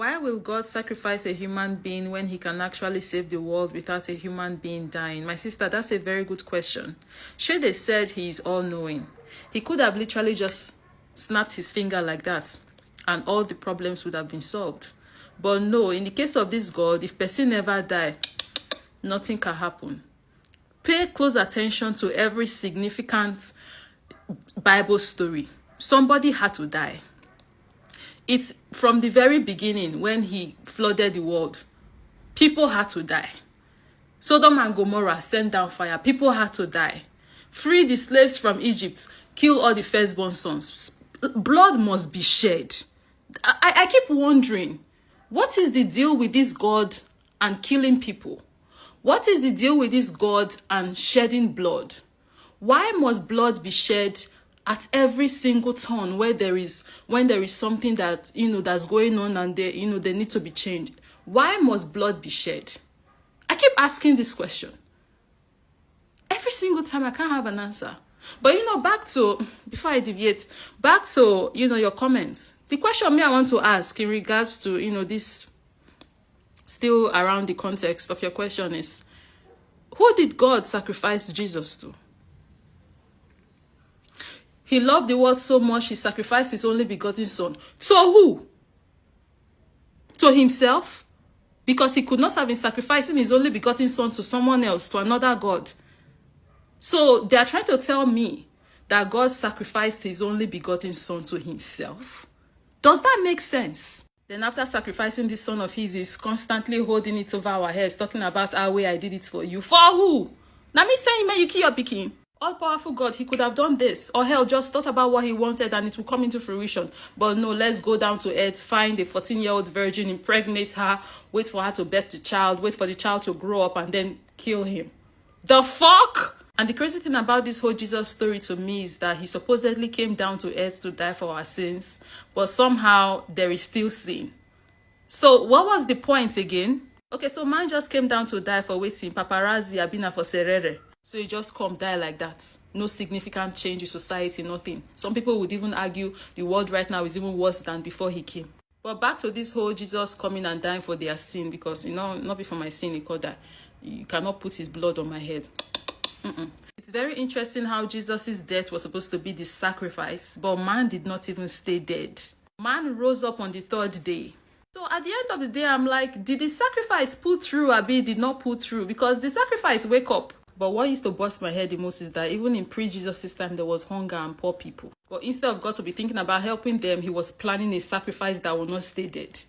Why will God sacrifice a human being when he can actually save the world without a human being dying? My sister, that's a very good question. Shade said he is all-knowing. He could have literally just snapped his finger like that and all the problems would have been solved. But no, in the case of this God, if person never die, nothing can happen. Pay close attention to every significant Bible story. Somebody had to die. It's from the very beginning when he flooded the world. People had to die. Sodom and Gomorrah sent down fire. People had to die. Free the slaves from Egypt. Kill all the firstborn sons. Blood must be shed. I keep wondering, what is the deal with this God and killing people? What is the deal with this God and shedding blood? Why must blood be shed at every single turn when there is something that that's going on and they need to be changed? Why must blood be shed? I keep asking this question. Every single time I can't have an answer. But back to, before I deviate, back to your comments. The question I want to ask in regards to this, still around the context of your question, is who did God sacrifice Jesus to? He loved the world so much, he sacrificed his only begotten son. So who? To himself? Because he could not have been sacrificing his only begotten son to someone else, to another God. So they are trying to tell me that God sacrificed his only begotten son to himself. Does that make sense? Then after sacrificing this son of his, he's constantly holding it over our heads, talking about how way I did it for you. For who? Now me saying, man, you kill your picking. All-powerful God, he could have done this. Or hell, just thought about what he wanted and it will come into fruition. But no, let's go down to earth, find a 14-year-old virgin, impregnate her, wait for her to birth the child, wait for the child to grow up, and then kill him. The fuck? And the crazy thing about this whole Jesus story to me is that he supposedly came down to earth to die for our sins, but somehow there is still sin. So what was the point again? Okay, so man just came down to die for waiting, paparazzi, abina for serere. So you just come die like that. No significant change in society, nothing. Some people would even argue the world right now is even worse than before he came. But back to this whole Jesus coming and dying for their sin, because not before my sin, he called that. You cannot put his blood on my head. It's very interesting how Jesus' death was supposed to be the sacrifice, but man did not even stay dead. Man rose up on the third day. So at the end of the day, I'm like, did the sacrifice pull through, or did not pull through? Because the sacrifice wake up. But what used to bust my head the most is that even in pre-Jesus' time, there was hunger and poor people. But instead of God to be thinking about helping them, he was planning a sacrifice that will not stay dead.